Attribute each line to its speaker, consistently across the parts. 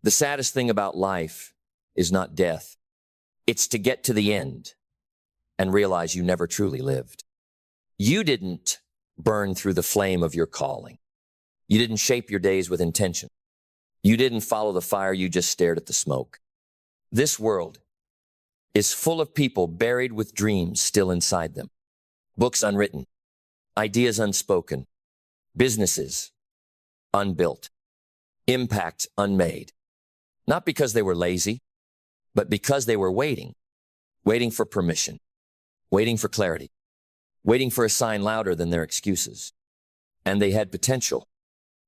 Speaker 1: The saddest thing about life is not death. It's to get to the end and realize you never truly lived. You didn't burn through the flame of your calling. You didn't shape your days with intention. You didn't follow the fire, you just stared at the smoke. This world is full of people buried with dreams still inside them. Books unwritten, ideas unspoken, businesses unbuilt, impact unmade. Not because they were lazy, but because they were waiting for permission, waiting for clarity, waiting for a sign louder than their excuses. And they had potential,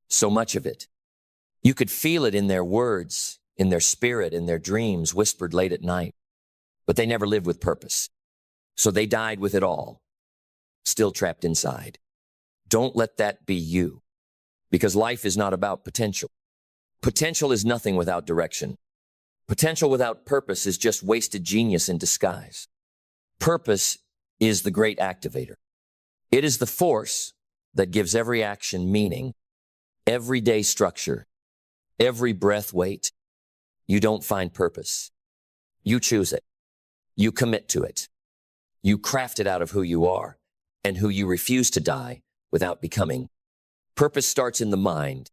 Speaker 1: so much of it. You could feel it in their words, in their spirit, in their dreams whispered late at night. But they never lived with purpose. So they died with it all, still trapped inside. Don't let that be you, because life is not about potential. Potential is nothing without direction. Potential without purpose is just wasted genius in disguise. Purpose is the great activator. It is the force that gives every action meaning, every day structure, every breath weight. You don't find purpose. You choose it. You commit to it. You craft it out of who you are and who you refuse to die without becoming. Purpose starts in the mind.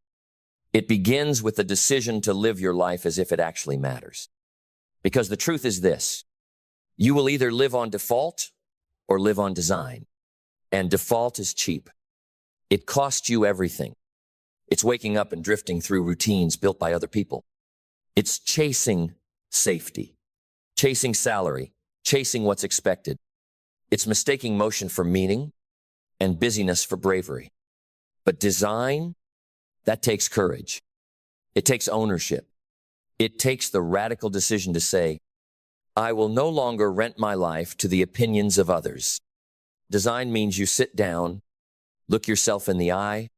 Speaker 1: It begins with the decision to live your life as if it actually matters. Because the truth is this: you will either live on default or live on design. And default is cheap. It costs you everything. It's waking up and drifting through routines built by other people. It's chasing safety, chasing salary, chasing what's expected. It's mistaking motion for meaning and busyness for bravery. But design, that takes courage. It takes ownership. It takes the radical decision to say, I will no longer rent my life to the opinions of others. Design means you sit down, look yourself in the eye,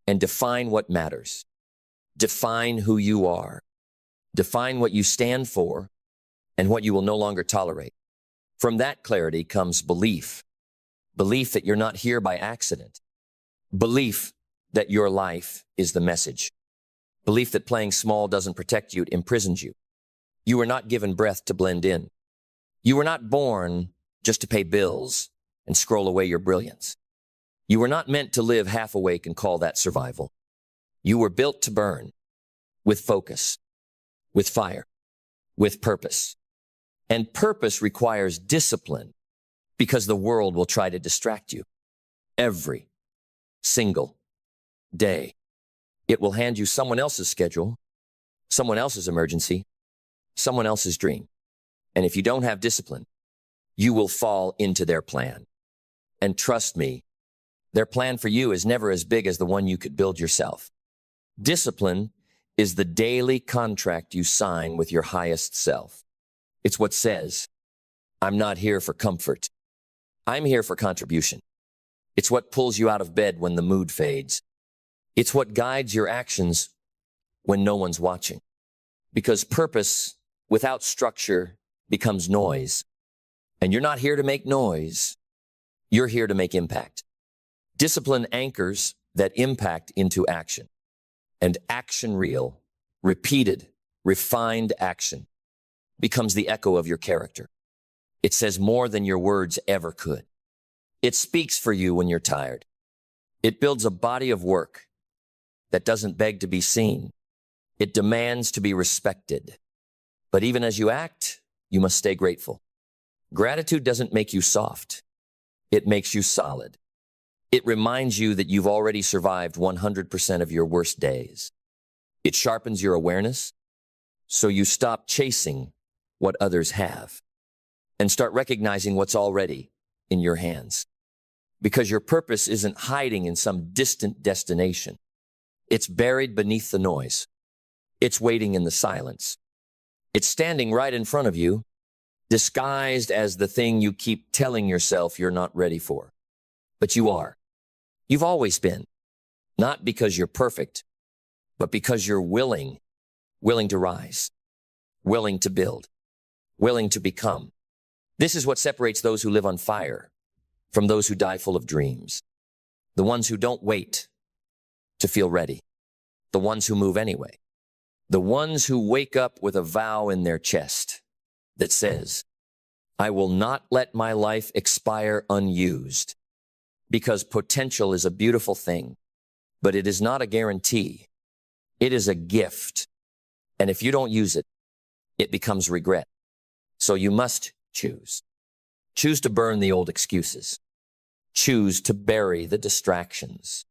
Speaker 1: and define what matters. Define who you are. Define what you stand for and what you will no longer tolerate. From that clarity comes belief. Belief that you're not here by accident. Belief that your life is the message. Belief that playing small doesn't protect you, it imprisons you. You were not given breath to blend in. You were not born just to pay bills and scroll away your brilliance. You were not meant to live half awake and call that survival. You were built to burn with focus, with fire, with purpose. And purpose requires discipline because the world will try to distract you. Every single day, it will hand you someone else's schedule, someone else's emergency, someone else's dream. And if you don't have discipline, you will fall into their plan. And trust me, their plan for you is never as big as the one you could build yourself. Discipline is the daily contract you sign with your highest self. It's what says, I'm not here for comfort. I'm here for contribution. It's what pulls you out of bed when the mood fades. It's what guides your actions when no one's watching. Because purpose without structure becomes noise. And you're not here to make noise. You're here to make impact. Discipline anchors that impact into action. And action real, repeated, refined action becomes the echo of your character. It says more than your words ever could. It speaks for you when you're tired. It builds a body of work that doesn't beg to be seen. It demands to be respected. But even as you act, you must stay grateful. Gratitude doesn't make you soft. It makes you solid. It reminds you that you've already survived 100% of your worst days. It sharpens your awareness, so you stop chasing what others have and start recognizing what's already in your hands. Because your purpose isn't hiding in some distant destination. It's buried beneath the noise. It's waiting in the silence. It's standing right in front of you, disguised as the thing you keep telling yourself you're not ready for. But you are. You've always been. Not because you're perfect, but because you're willing to rise, willing to build, willing to become. This is what separates those who live on fire from those who die full of dreams. The ones who don't wait to feel ready. The ones who move anyway. The ones who wake up with a vow in their chest that says, I will not let my life expire unused, because potential is a beautiful thing, but it is not a guarantee. It is a gift. And if you don't use it, it becomes regret. So you must choose. Choose to burn the old excuses. Choose to bury the distractions.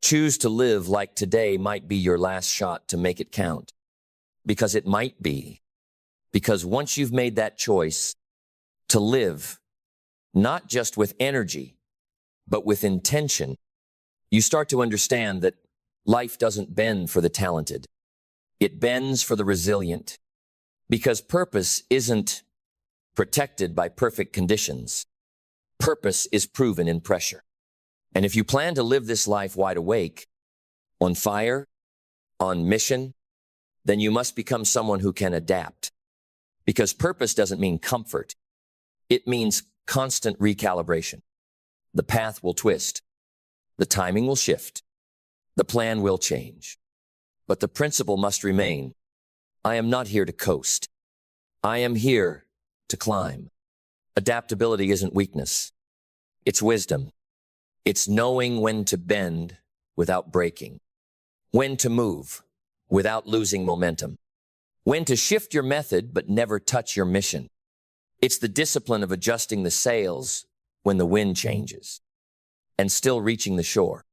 Speaker 1: Choose to live like today might be your last shot to make it count. Because it might be. Because once you've made that choice to live, not just with energy, but with intention, you start to understand that life doesn't bend for the talented. It bends for the resilient. Because purpose isn't protected by perfect conditions. Purpose is proven in pressure. And if you plan to live this life wide awake, on fire, on mission, then you must become someone who can adapt. Because purpose doesn't mean comfort. It means constant recalibration. The path will twist. The timing will shift. The plan will change. But the principle must remain. I am not here to coast. I am here to climb. Adaptability isn't weakness. It's wisdom. It's knowing when to bend without breaking, when to move without losing momentum, when to shift your method but never touch your mission. It's the discipline of adjusting the sails when the wind changes and still reaching the shore.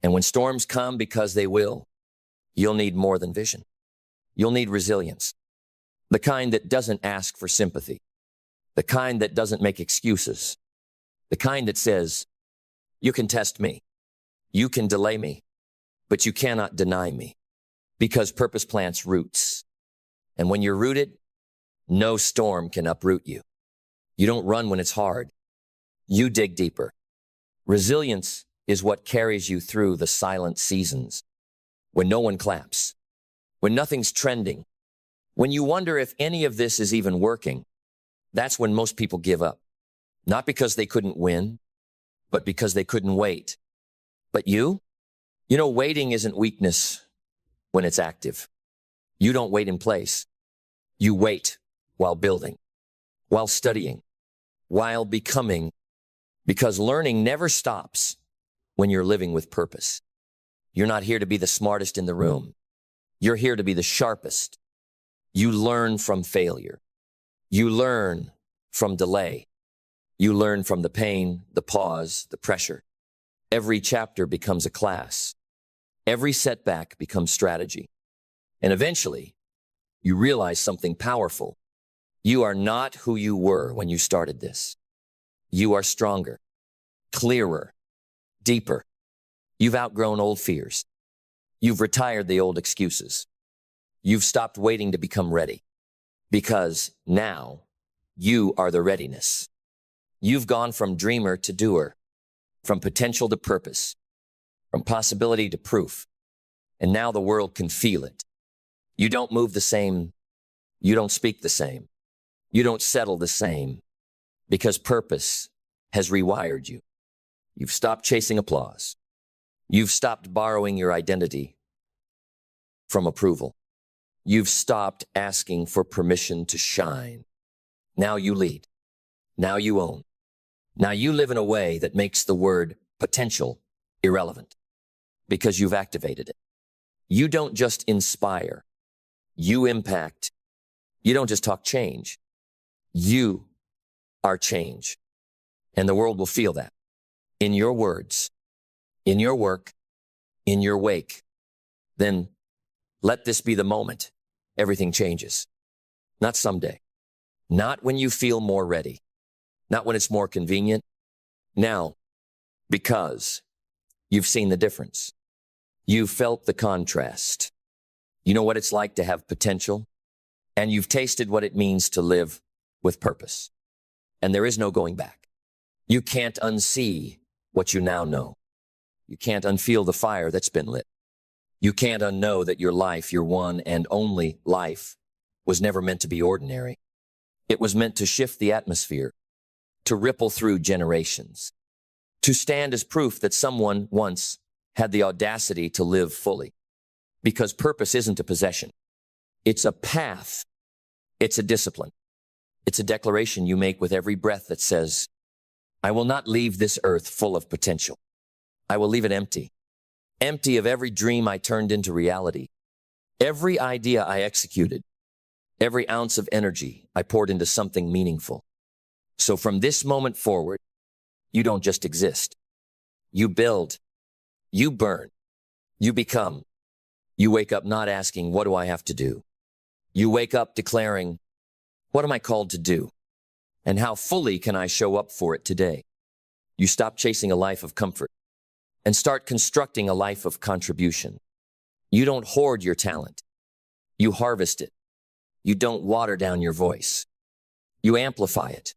Speaker 1: And when storms come, because they will, you'll need more than vision. You'll need resilience, the kind that doesn't ask for sympathy, the kind that doesn't make excuses, the kind that says, you can test me, you can delay me, but you cannot deny me, because purpose plants roots. And when you're rooted, no storm can uproot you. You don't run when it's hard. You dig deeper. Resilience is what carries you through the silent seasons, when no one claps, when nothing's trending, when you wonder if any of this is even working. That's when most people give up. Not because they couldn't win, but because they couldn't wait. But you know, waiting isn't weakness when it's active. You don't wait in place. You wait while building, while studying, while becoming, because learning never stops when you're living with purpose. You're not here to be the smartest in the room. You're here to be the sharpest. You learn from failure. You learn from delay. You learn from the pain, the pause, the pressure. Every chapter becomes a class. Every setback becomes strategy. And eventually, you realize something powerful. You are not who you were when you started this. You are stronger, clearer, deeper. You've outgrown old fears. You've retired the old excuses. You've stopped waiting to become ready. Because now, you are the readiness. You've gone from dreamer to doer, from potential to purpose, from possibility to proof. And now the world can feel it. You don't move the same. You don't speak the same. You don't settle the same, because purpose has rewired you. You've stopped chasing applause. You've stopped borrowing your identity from approval. You've stopped asking for permission to shine. Now you lead. Now you own. Now you live in a way that makes the word potential irrelevant, because you've activated it. You don't just inspire. You impact. You don't just talk change. You are change. And the world will feel that in your words, in your work, in your wake. Then let this be the moment everything changes. Not someday. Not when you feel more ready. Not when it's more convenient. Now, because you've seen the difference. You've felt the contrast. You know what it's like to have potential, and you've tasted what it means to live with purpose. And there is no going back. You can't unsee what you now know. You can't unfeel the fire that's been lit. You can't unknow that your life, your one and only life, was never meant to be ordinary. It was meant to shift the atmosphere, to ripple through generations, to stand as proof that someone once had the audacity to live fully. Because purpose isn't a possession. It's a path. It's a discipline. It's a declaration you make with every breath that says, I will not leave this earth full of potential. I will leave it empty. Empty of every dream I turned into reality. Every idea I executed. Every ounce of energy I poured into something meaningful. So from this moment forward, you don't just exist. You build. You burn. You become. You wake up not asking, what do I have to do? You wake up declaring, what am I called to do? And how fully can I show up for it today? You stop chasing a life of comfort and start constructing a life of contribution. You don't hoard your talent. You harvest it. You don't water down your voice. You amplify it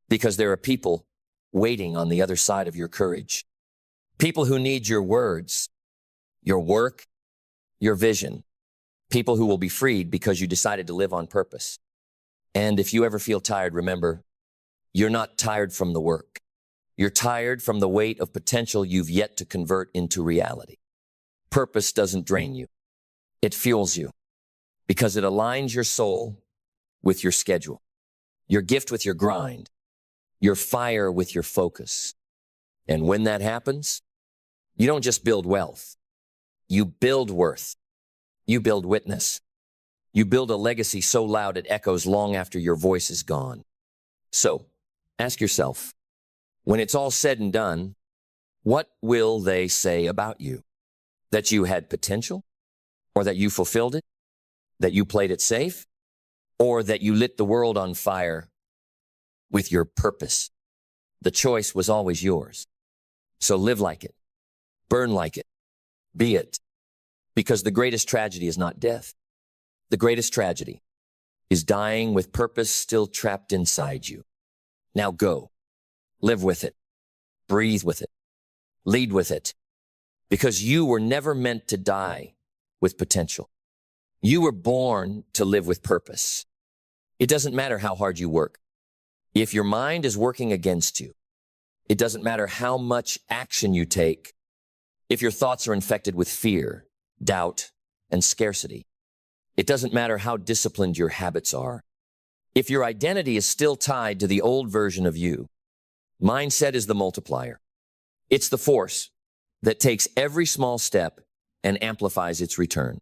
Speaker 1: because there are people waiting on the other side of your courage. People who need your words, your work, your vision. People who will be freed because you decided to live on purpose. And if you ever feel tired, remember, you're not tired from the work. You're tired from the weight of potential you've yet to convert into reality. Purpose doesn't drain you. It fuels you because it aligns your soul with your schedule, your gift with your grind, your fire with your focus. And when that happens, you don't just build wealth. You build worth. You build witness. You build a legacy so loud it echoes long after your voice is gone. So, ask yourself, when it's all said and done, what will they say about you? That you had potential? Or that you fulfilled it? That you played it safe? Or that you lit the world on fire with your purpose? The choice was always yours. So live like it. Burn like it. Be it. Because the greatest tragedy is not death. The greatest tragedy is dying with purpose still trapped inside you. Now go. Live with it. Breathe with it. Lead with it. Because you were never meant to die with potential. You were born to live with purpose. It doesn't matter how hard you work. If your mind is working against you, it doesn't matter how much action you take. If your thoughts are infected with fear, doubt, and scarcity, it doesn't matter how disciplined your habits are. If your identity is still tied to the old version of you, mindset is the multiplier. It's the force that takes every small step and amplifies its return,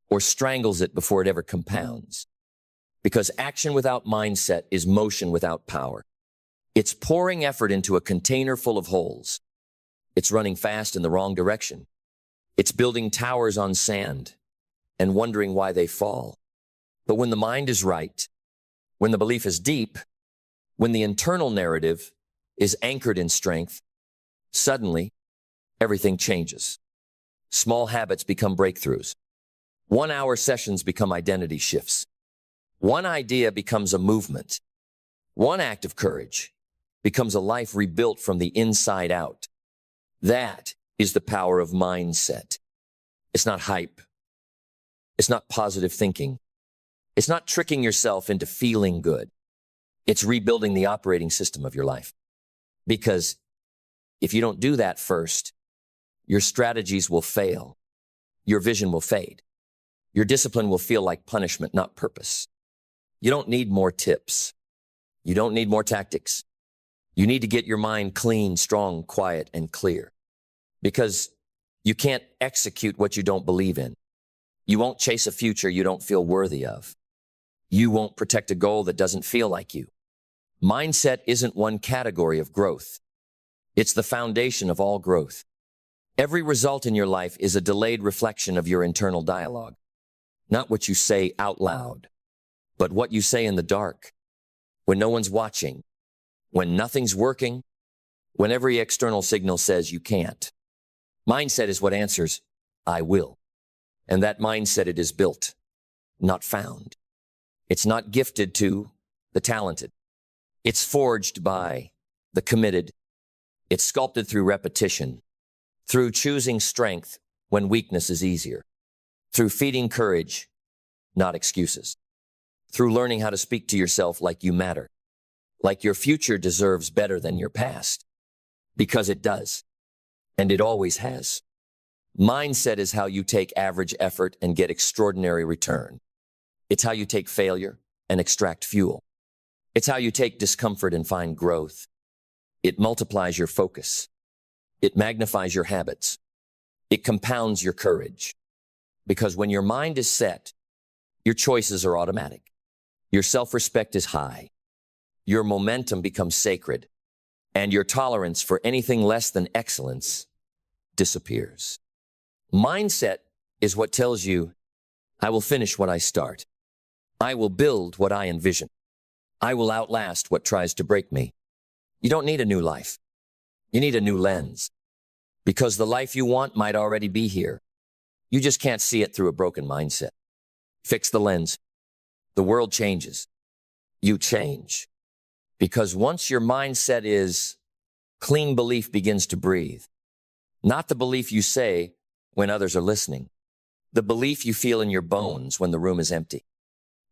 Speaker 1: or strangles it before it ever compounds. Because action without mindset is motion without power. It's pouring effort into a container full of holes. It's running fast in the wrong direction. It's building towers on sand and wondering why they fall. But when the mind is right, when the belief is deep, when the internal narrative is anchored in strength, suddenly everything changes. Small habits become breakthroughs. 1-hour sessions become identity shifts. One idea becomes a movement. One act of courage becomes a life rebuilt from the inside out. That is the power of mindset. It's not hype. It's not positive thinking. It's not tricking yourself into feeling good. It's rebuilding the operating system of your life. Because if you don't do that first, your strategies will fail. Your vision will fade. Your discipline will feel like punishment, not purpose. You don't need more tips. You don't need more tactics. You need to get your mind clean, strong, quiet, and clear. Because you can't execute what you don't believe in. You won't chase a future you don't feel worthy of. You won't protect a goal that doesn't feel like you. Mindset isn't one category of growth. It's the foundation of all growth. Every result in your life is a delayed reflection of your internal dialogue. Not what you say out loud, but what you say in the dark, when no one's watching, when nothing's working, when every external signal says you can't. Mindset is what answers, I will. And that mindset it is built, not found. It's not gifted to the talented. It's forged by the committed. It's sculpted through repetition, through choosing strength when weakness is easier, through feeding courage, not excuses, through learning how to speak to yourself like you matter, like your future deserves better than your past, because it does, and it always has. Mindset is how you take average effort and get extraordinary return. It's how you take failure and extract fuel. It's how you take discomfort and find growth. It multiplies your focus. It magnifies your habits. It compounds your courage. Because when your mind is set, your choices are automatic. Your self-respect is high. Your momentum becomes sacred. And your tolerance for anything less than excellence disappears. Mindset is what tells you, I will finish what I start. I will build what I envision. I will outlast what tries to break me. You don't need a new life. You need a new lens. Because the life you want might already be here. You just can't see it through a broken mindset. Fix the lens. The world changes. You change. Because once your mindset is clean, belief begins to breathe. Not the belief you say when others are listening. The belief you feel in your bones when the room is empty.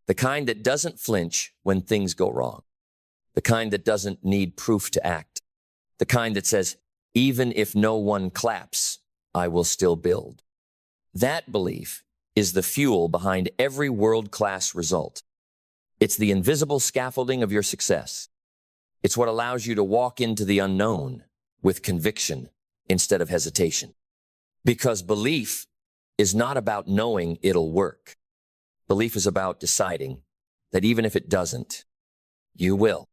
Speaker 1: The kind that doesn't flinch when things go wrong. The kind that doesn't need proof to act. The kind that says, even if no one claps, I will still build. That belief is the fuel behind every world-class result. It's the invisible scaffolding of your success. It's what allows you to walk into the unknown with conviction instead of hesitation. Because belief is not about knowing it'll work. Belief is about deciding that even if it doesn't, you will.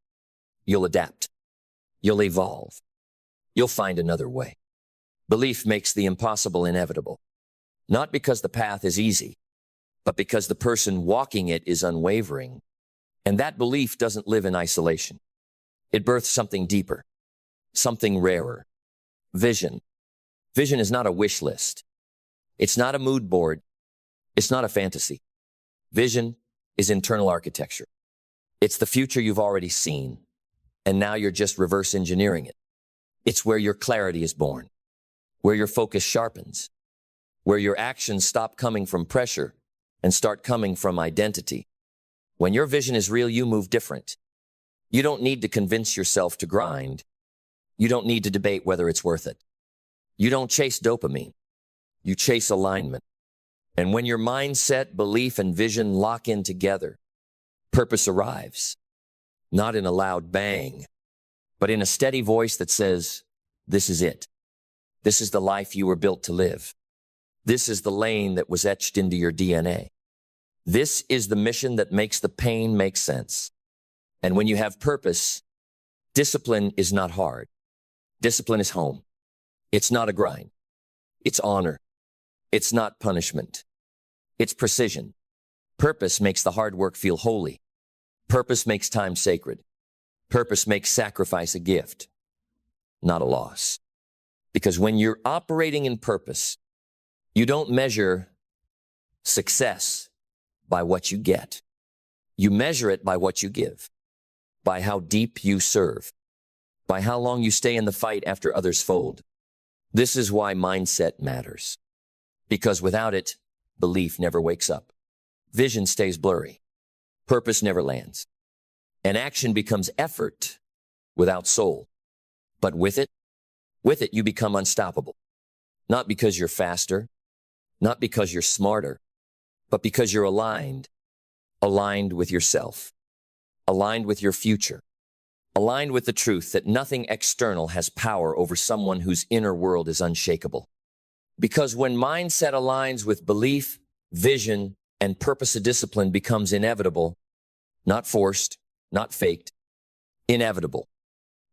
Speaker 1: You'll adapt. You'll evolve. You'll find another way. Belief makes the impossible inevitable. Not because the path is easy, but because the person walking it is unwavering. And that belief doesn't live in isolation. It births something deeper, something rarer. Vision. Vision is not a wish list. It's not a mood board. It's not a fantasy. Vision is internal architecture. It's the future you've already seen, and now you're just reverse engineering it. It's where your clarity is born, where your focus sharpens, where your actions stop coming from pressure and start coming from identity. When your vision is real, you move different. You don't need to convince yourself to grind. You don't need to debate whether it's worth it. You don't chase dopamine. You chase alignment. And when your mindset, belief, and vision lock in together, purpose arrives, not in a loud bang, but in a steady voice that says, this is it. This is the life you were built to live. This is the lane that was etched into your DNA. This is the mission that makes the pain make sense. And when you have purpose, discipline is not hard. Discipline is home. It's not a grind. It's honor. It's not punishment. It's precision. Purpose makes the hard work feel holy. Purpose makes time sacred. Purpose makes sacrifice a gift, not a loss. Because when you're operating in purpose, you don't measure success by what you get. You measure it by what you give, by how deep you serve, by how long you stay in the fight after others fold. This is why mindset matters. Because without it, belief never wakes up. Vision stays blurry. Purpose never lands. And action becomes effort without soul. But with it, you become unstoppable. Not because you're faster, not because you're smarter, but because you're aligned with yourself, aligned with your future, aligned with the truth that nothing external has power over someone whose inner world is unshakable. Because when mindset aligns with belief, vision, and purpose, a discipline becomes inevitable, not forced, not faked, inevitable.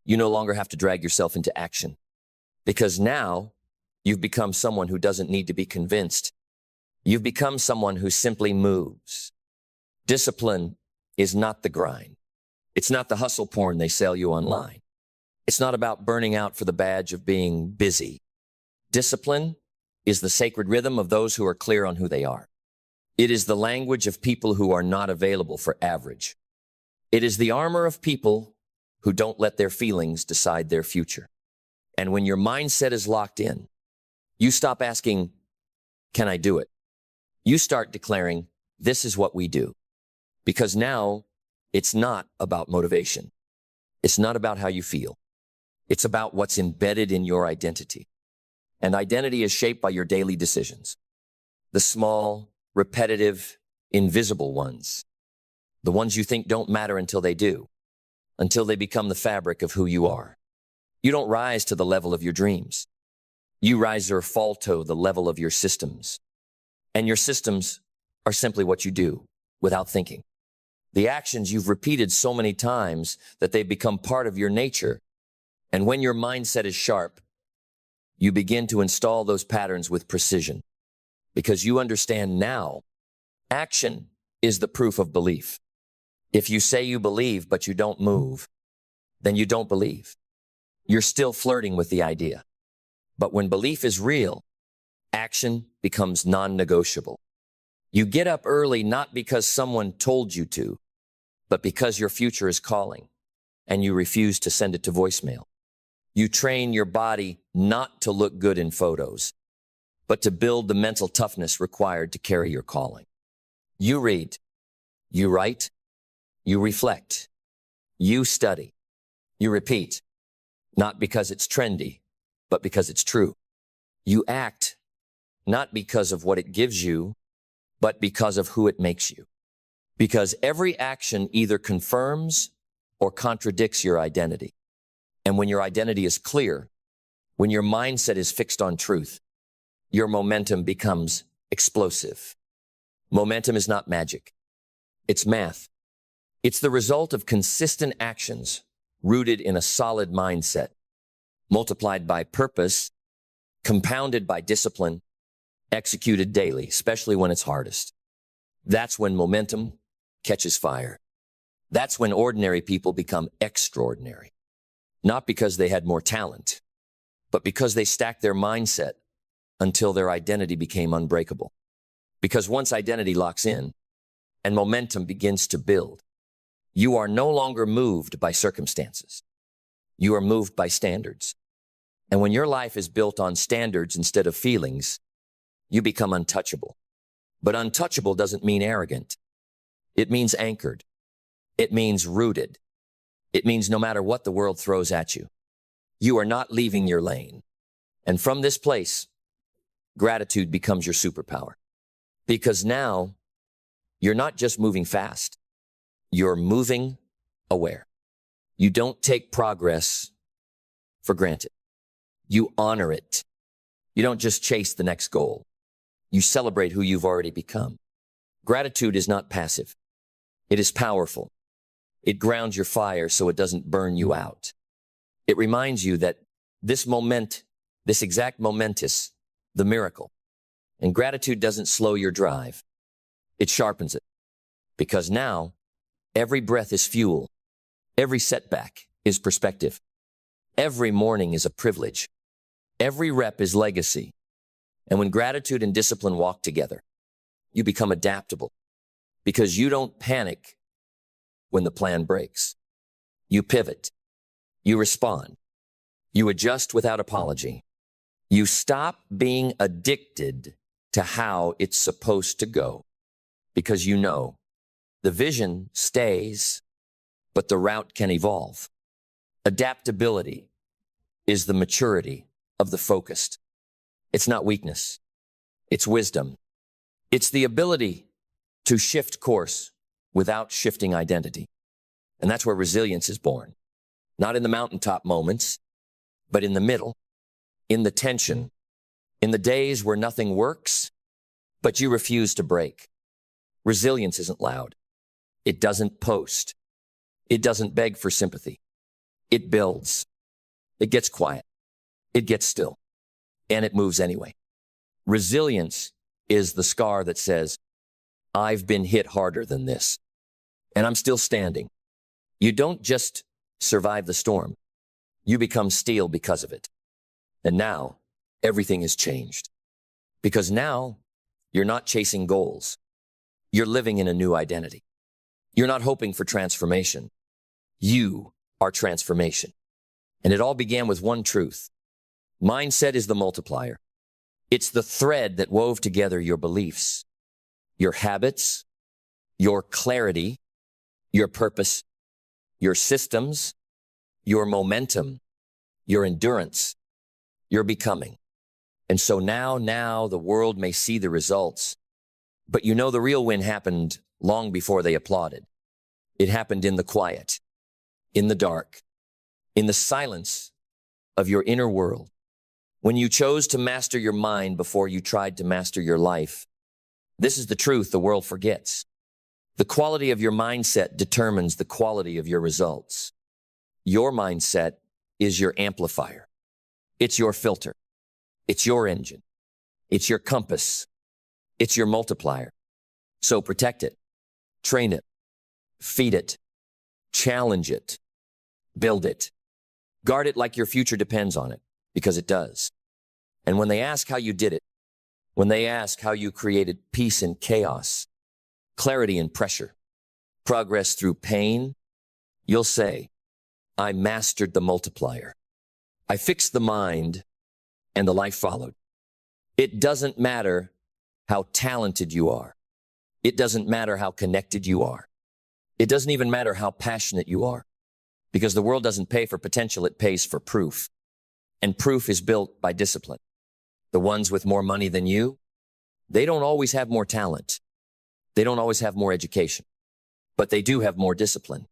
Speaker 1: You no longer have to drag yourself into action. Because now you've become someone who doesn't need to be convinced. You've become someone who simply moves. Discipline is not the grind. It's not the hustle porn they sell you online. It's not about burning out for the badge of being busy. Discipline is the sacred rhythm of those who are clear on who they are. It is the language of people who are not available for average. It is the armor of people who don't let their feelings decide their future. And when your mindset is locked in, you stop asking, can I do it? You start declaring, this is what we do. Because now it's not about motivation. It's not about how you feel. It's about what's embedded in your identity. And identity is shaped by your daily decisions. The small, repetitive, invisible ones, the ones you think don't matter until they do, until they become the fabric of who you are. You don't rise to the level of your dreams. You rise or fall to the level of your systems. And your systems are simply what you do without thinking. The actions you've repeated so many times that they become part of your nature. And when your mindset is sharp, you begin to install those patterns with precision because you understand now action is the proof of belief. If you say you believe but you don't move, then you don't believe. You're still flirting with the idea. But when belief is real, action becomes non-negotiable. You get up early not because someone told you to, but because your future is calling and you refuse to send it to voicemail. You train your body not to look good in photos, but to build the mental toughness required to carry your calling. You read, you write, you reflect, you study, you repeat, not because it's trendy, but because it's true. You act not because of what it gives you, but because of who it makes you. Because every action either confirms or contradicts your identity. And when your identity is clear, when your mindset is fixed on truth, your momentum becomes explosive. Momentum is not magic. It's math. It's the result of consistent actions rooted in a solid mindset, multiplied by purpose, compounded by discipline, executed daily, especially when it's hardest. That's when momentum catches fire. That's when ordinary people become extraordinary. Not because they had more talent, but because they stacked their mindset until their identity became unbreakable. Because once identity locks in and momentum begins to build, you are no longer moved by circumstances. You are moved by standards. And when your life is built on standards instead of feelings, you become untouchable. But untouchable doesn't mean arrogant. It means anchored. It means rooted. It means no matter what the world throws at you, you are not leaving your lane. And from this place, gratitude becomes your superpower. Because now, you're not just moving fast. You're moving aware. You don't take progress for granted. You honor it. You don't just chase the next goal. You celebrate who you've already become. Gratitude is not passive. It is powerful. It grounds your fire so it doesn't burn you out. It reminds you that this exact momentous, the miracle. And gratitude doesn't slow your drive. It sharpens it. Because now, every breath is fuel. Every setback is perspective. Every morning is a privilege. Every rep is legacy. And when gratitude and discipline walk together, you become adaptable. Because you don't panic when the plan breaks. You pivot. You respond. You adjust without apology. You stop being addicted to how it's supposed to go. Because you know the vision stays, but the route can evolve. Adaptability is the maturity of the focused. It's not weakness. It's wisdom. It's the ability to shift course without shifting identity. And that's where resilience is born. Not in the mountaintop moments, but in the middle, in the tension, in the days where nothing works, but you refuse to break. Resilience isn't loud. It doesn't post. It doesn't beg for sympathy. It builds. It gets quiet. It gets still. And it moves anyway. Resilience is the scar that says, I've been hit harder than this, and I'm still standing. You don't just survive the storm. You become steel because of it. And now, everything has changed. Because now, you're not chasing goals. You're living in a new identity. You're not hoping for transformation. You are transformation. And it all began with one truth. Mindset is the multiplier. It's the thread that wove together your beliefs, your habits, your clarity, your purpose, your systems, your momentum, your endurance, your becoming. And so now the world may see the results, But you know the real win happened long before they applauded. It happened in the quiet, in the dark, in the silence of your inner world. When you chose to master your mind before you tried to master your life. This is the truth the world forgets. The quality of your mindset determines the quality of your results. Your mindset is your amplifier. It's your filter. It's your engine. It's your compass. It's your multiplier. So protect it, train it, feed it, challenge it, build it. Guard it like your future depends on it, because it does. And when they ask how you did it, when they ask how you created peace in chaos, clarity in pressure, progress through pain, you'll say, I mastered the multiplier. I fixed the mind, and the life followed. It doesn't matter how talented you are. It doesn't matter how connected you are. It doesn't even matter how passionate you are, because the world doesn't pay for potential, it pays for proof. And proof is built by discipline. The ones with more money than you, they don't always have more talent. They don't always have more education, but they do have more discipline.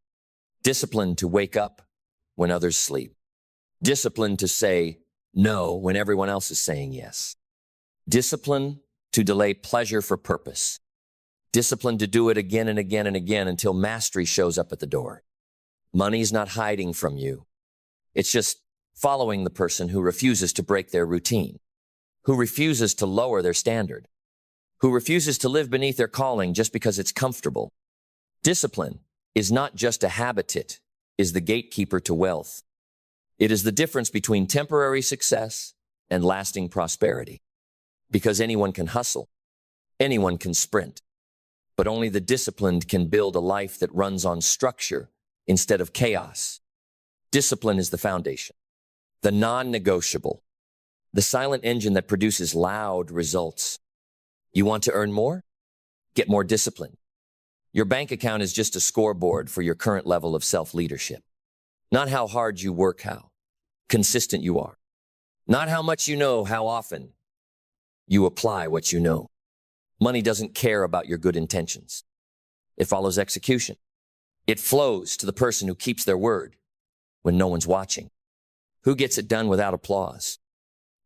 Speaker 1: Discipline to wake up when others sleep. Discipline to say no when everyone else is saying yes. Discipline to delay pleasure for purpose. Discipline to do it again and again and again until mastery shows up at the door. Money's not hiding from you. It's just following the person who refuses to break their routine, who refuses to lower their standard, who refuses to live beneath their calling just because it's comfortable. Discipline is not just a habit, it is the gatekeeper to wealth. It is the difference between temporary success and lasting prosperity. Because anyone can hustle, anyone can sprint, but only the disciplined can build a life that runs on structure instead of chaos. Discipline is the foundation, the non-negotiable, the silent engine that produces loud results. You want to earn more? Get more discipline. Your bank account is just a scoreboard for your current level of self-leadership. Not how hard you work, how consistent you are. Not how much you know, how often you apply what you know. Money doesn't care about your good intentions. It follows execution. It flows to the person who keeps their word when no one's watching, who gets it done without applause,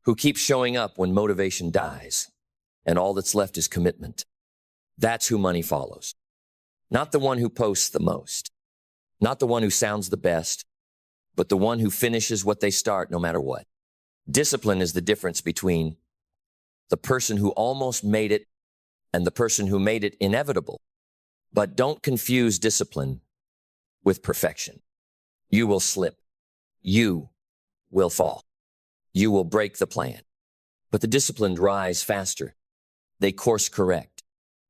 Speaker 1: who keeps showing up when motivation dies, and all that's left is commitment. That's who money follows. Not the one who posts the most, not the one who sounds the best, but the one who finishes what they start no matter what. Discipline is the difference between the person who almost made it and the person who made it inevitable. But don't confuse discipline with perfection. You will slip. You will fall. You will break the plan. But the disciplined rise faster. They course correct.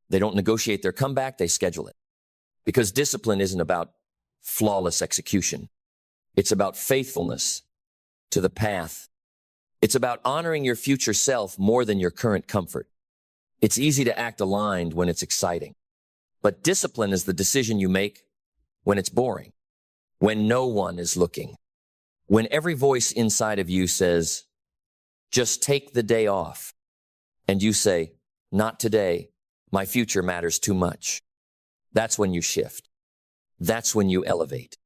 Speaker 1: They don't negotiate their comeback, they schedule it. Because discipline isn't about flawless execution. It's about faithfulness to the path. It's about honoring your future self more than your current comfort. It's easy to act aligned when it's exciting. But discipline is the decision you make when it's boring, when no one is looking, when every voice inside of you says, just take the day off. And you say, not today. My future matters too much. That's when you shift. That's when you elevate.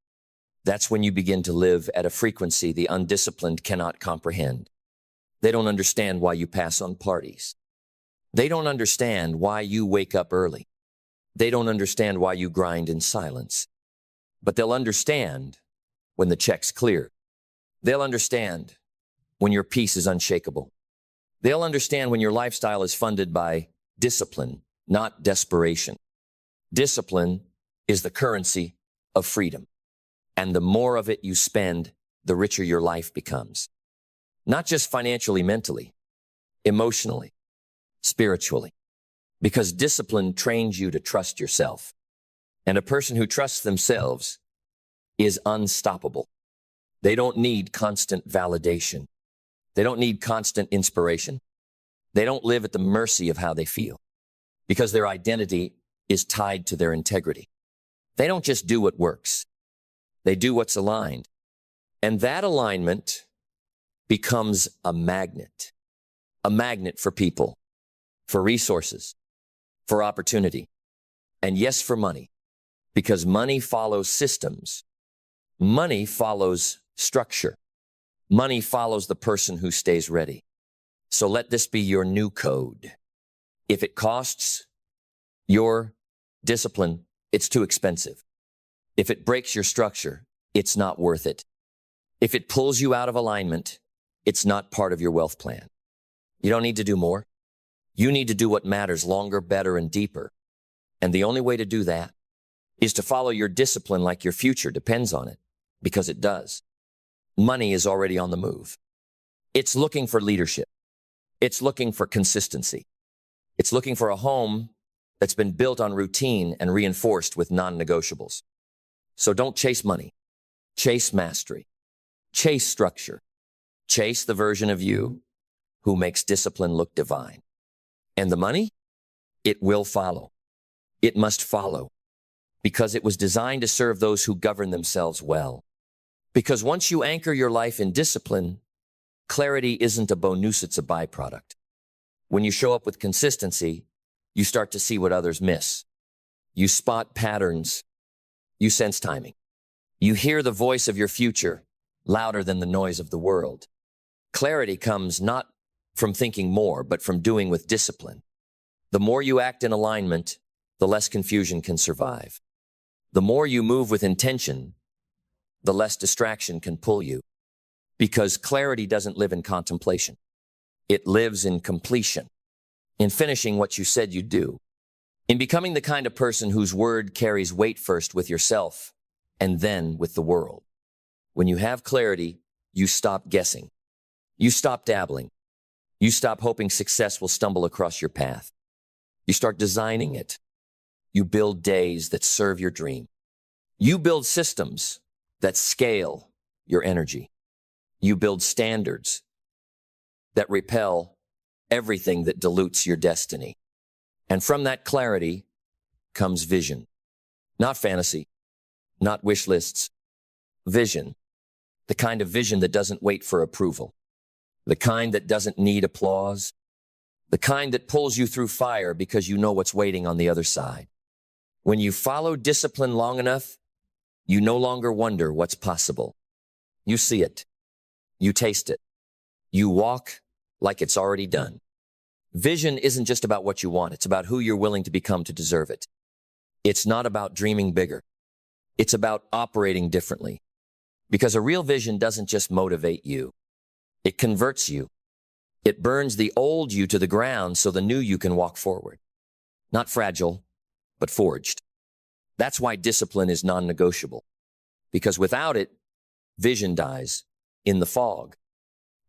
Speaker 1: That's when you begin to live at a frequency the undisciplined cannot comprehend. They don't understand why you pass on parties. They don't understand why you wake up early. They don't understand why you grind in silence. But they'll understand when the check's clear. They'll understand when your peace is unshakable. They'll understand when your lifestyle is funded by discipline, not desperation. Discipline is the currency of freedom. And the more of it you spend, the richer your life becomes. Not just financially, mentally, emotionally, spiritually. Because discipline trains you to trust yourself. And a person who trusts themselves is unstoppable. They don't need constant validation. They don't need constant inspiration. They don't live at the mercy of how they feel. Because their identity is tied to their integrity. They don't just do what works. They do what's aligned. And that alignment becomes a magnet for people, for resources, for opportunity, and yes, for money, because money follows systems. Money follows structure. Money follows the person who stays ready. So let this be your new code. If it costs your discipline, it's too expensive. If it breaks your structure, it's not worth it. If it pulls you out of alignment, it's not part of your wealth plan. You don't need to do more. You need to do what matters longer, better, and deeper. And the only way to do that is to follow your discipline like your future depends on it, because it does. Money is already on the move. It's looking for leadership. It's looking for consistency. It's looking for a home that's been built on routine and reinforced with non-negotiables. So don't chase money. Chase mastery. Chase structure. Chase the version of you who makes discipline look divine. And the money? It will follow. It must follow, because it was designed to serve those who govern themselves well. Because once you anchor your life in discipline, clarity isn't a bonus, it's a byproduct. When you show up with consistency, you start to see what others miss. You spot patterns. You sense timing. You hear the voice of your future louder than the noise of the world. Clarity comes not from thinking more, but from doing with discipline. The more you act in alignment, the less confusion can survive. The more you move with intention, the less distraction can pull you. Because clarity doesn't live in contemplation. It lives in completion, in finishing what you said you'd do, in becoming the kind of person whose word carries weight first with yourself and then with the world. When you have clarity, you stop guessing. You stop dabbling. You stop hoping success will stumble across your path. You start designing it. You build days that serve your dream. You build systems that scale your energy. You build standards that repel everything that dilutes your destiny. And from that clarity comes vision. Not fantasy, not wish lists. Vision. The kind of vision that doesn't wait for approval. The kind that doesn't need applause. The kind that pulls you through fire because you know what's waiting on the other side. When you follow discipline long enough, you no longer wonder what's possible. You see it. You taste it. You walk like it's already done. Vision isn't just about what you want. It's about who you're willing to become to deserve it. It's not about dreaming bigger. It's about operating differently. Because a real vision doesn't just motivate you. It converts you. It burns the old you to the ground so the new you can walk forward. Not fragile, but forged. That's why discipline is non-negotiable. Because without it, vision dies in the fog.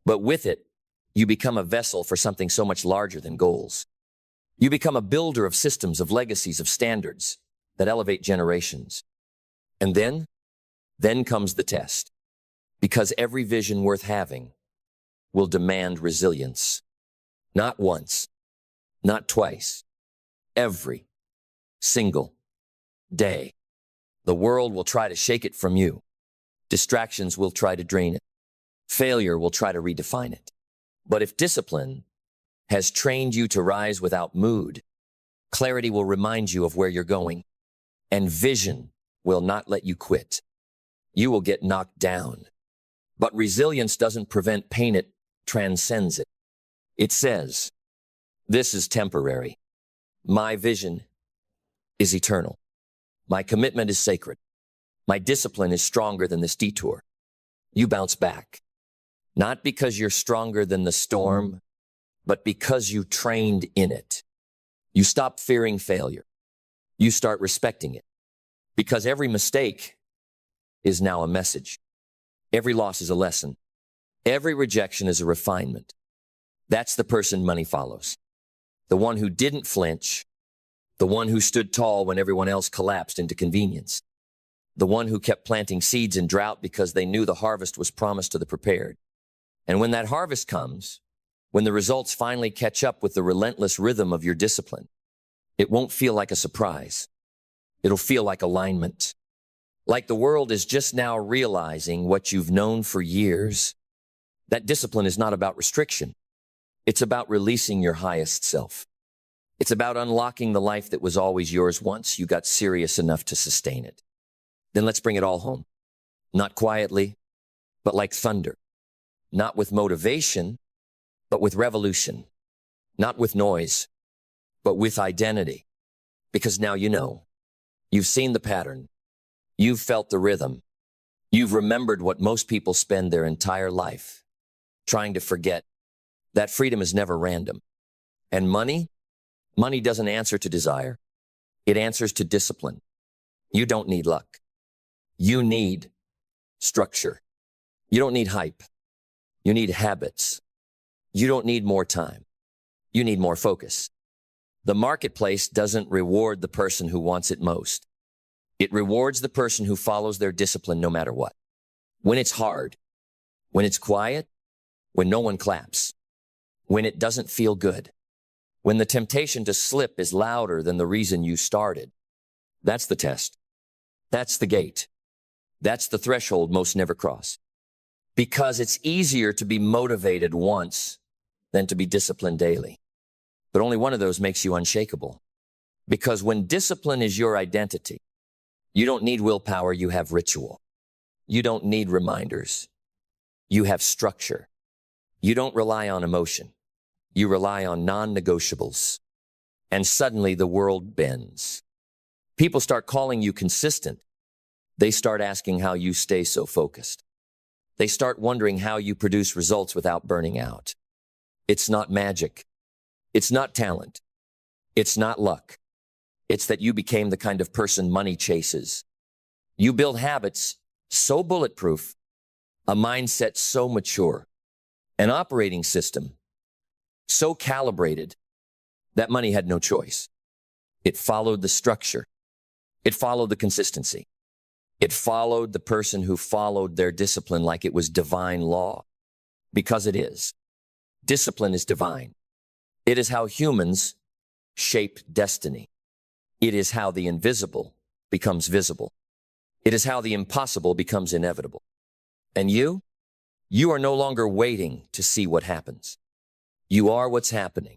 Speaker 1: But with it, you become a vessel for something so much larger than goals. You become a builder of systems, of legacies, of standards that elevate generations. And then comes the test. Because every vision worth having will demand resilience. Not once, not twice, every single day. The world will try to shake it from you. Distractions will try to drain it. Failure will try to redefine it. But if discipline has trained you to rise without mood, clarity will remind you of where you're going, and vision will not let you quit. You will get knocked down. But resilience doesn't prevent pain, it transcends it. It says, this is temporary. My vision is eternal. My commitment is sacred. My discipline is stronger than this detour. You bounce back. Not because you're stronger than the storm, but because you trained in it. You stop fearing failure. You start respecting it. Because every mistake is now a message. Every loss is a lesson. Every rejection is a refinement. That's the person money follows. The one who didn't flinch. The one who stood tall when everyone else collapsed into convenience. The one who kept planting seeds in drought because they knew the harvest was promised to the prepared. And when that harvest comes, when the results finally catch up with the relentless rhythm of your discipline, it won't feel like a surprise. It'll feel like alignment. Like the world is just now realizing what you've known for years. That discipline is not about restriction. It's about releasing your highest self. It's about unlocking the life that was always yours once you got serious enough to sustain it. Then let's bring it all home. Not quietly, but like thunder. Not with motivation, but with revolution. Not with noise, but with identity. Because now you know. You've seen the pattern. You've felt the rhythm. You've remembered what most people spend their entire life trying to forget. That freedom is never random. And money doesn't answer to desire. It answers to discipline. You don't need luck. You need structure. You don't need hype. You need habits. You don't need more time. You need more focus. The marketplace doesn't reward the person who wants it most. It rewards the person who follows their discipline no matter what. When it's hard, when it's quiet, when no one claps, when it doesn't feel good, when the temptation to slip is louder than the reason you started. That's the test. That's the gate. That's the threshold most never cross. Because it's easier to be motivated once than to be disciplined daily. But only one of those makes you unshakable. Because when discipline is your identity, you don't need willpower, you have ritual. You don't need reminders. You have structure. You don't rely on emotion. You rely on non-negotiables. And suddenly the world bends. People start calling you consistent. They start asking how you stay so focused. They start wondering how you produce results without burning out. It's not magic. It's not talent. It's not luck. It's that you became the kind of person money chases. You build habits so bulletproof, a mindset so mature, an operating system so calibrated that money had no choice. It followed the structure. It followed the consistency. It followed the person who followed their discipline like it was divine law. Because it is. Discipline is divine. It is how humans shape destiny. It is how the invisible becomes visible. It is how the impossible becomes inevitable. And you are no longer waiting to see what happens. You are what's happening.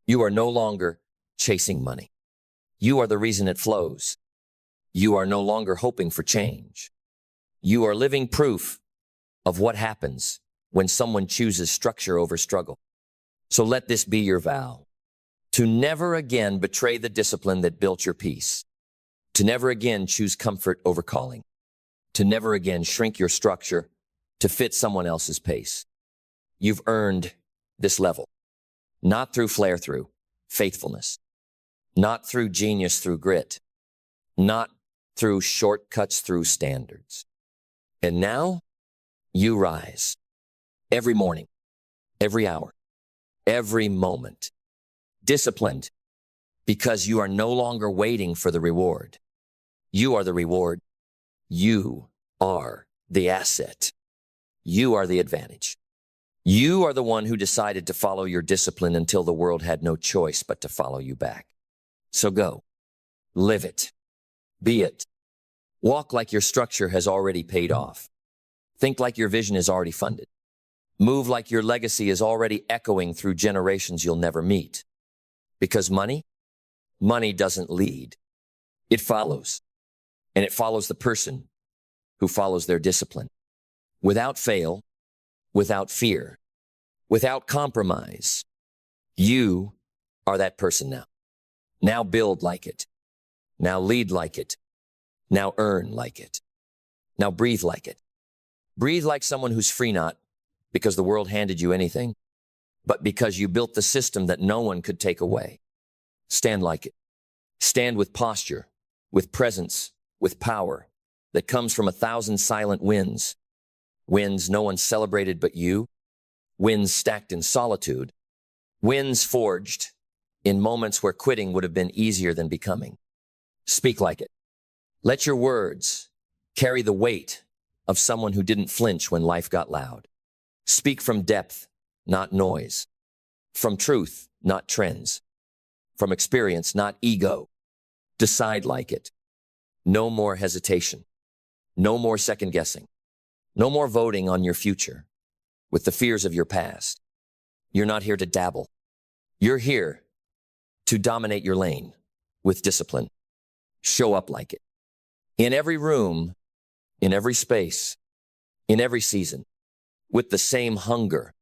Speaker 1: You are no longer chasing money. You are the reason it flows. You are no longer hoping for change. You are living proof of what happens when someone chooses structure over struggle. So let this be your vow, to never again betray the discipline that built your peace, to never again choose comfort over calling, to never again shrink your structure to fit someone else's pace. You've earned this level, not through flare through faithfulness, not through genius through grit, not through shortcuts through standards. And now you rise every morning, every hour, every moment, disciplined because you are no longer waiting for the reward. You are the reward. You are the asset. You are the advantage. You are the one who decided to follow your discipline until the world had no choice but to follow you back. So go, live it, be it. Walk like your structure has already paid off. Think like your vision is already funded. Move like your legacy is already echoing through generations you'll never meet. Because money doesn't lead. It follows. And it follows the person who follows their discipline. Without fail, without fear, without compromise. You are that person now. Now build like it. Now lead like it. Now earn like it. Now breathe like it. Breathe like someone who's free, not because the world handed you anything, but because you built the system that no one could take away. Stand like it. Stand with posture, with presence, with power that comes from 1,000 silent wins. Wins no one celebrated but you. Wins stacked in solitude. Wins forged in moments where quitting would have been easier than becoming. Speak like it. Let your words carry the weight of someone who didn't flinch when life got loud. Speak from depth, not noise. From truth, not trends. From experience, not ego. Decide like it. No more hesitation. No more second guessing. No more voting on your future with the fears of your past. You're not here to dabble. You're here to dominate your lane with discipline. Show up like it. In every room, in every space, in every season, with the same hunger,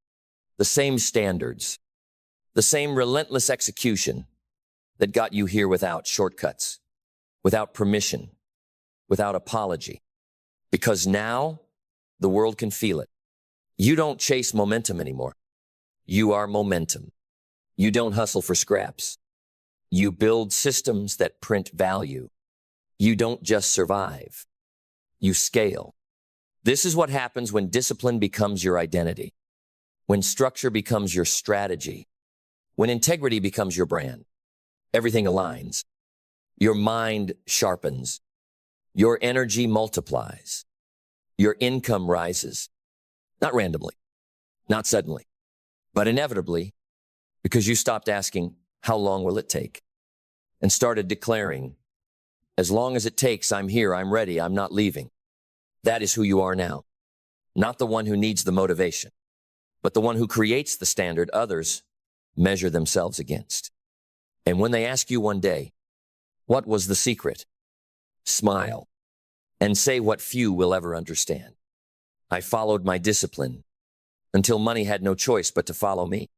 Speaker 1: the same standards, the same relentless execution that got you here without shortcuts, without permission, without apology. Because now the world can feel it. You don't chase momentum anymore. You are momentum. You don't hustle for scraps. You build systems that print value. You don't just survive. You scale. This is what happens when discipline becomes your identity, when structure becomes your strategy, when integrity becomes your brand. Everything aligns. Your mind sharpens. Your energy multiplies. Your income rises. Not randomly, not suddenly, but inevitably, because you stopped asking, how long will it take? And started declaring, as long as it takes, I'm here, I'm ready, I'm not leaving. That is who you are now. Not the one who needs the motivation, but the one who creates the standard others measure themselves against. And when they ask you one day, what was the secret? Smile and say what few will ever understand. I followed my discipline until money had no choice but to follow me.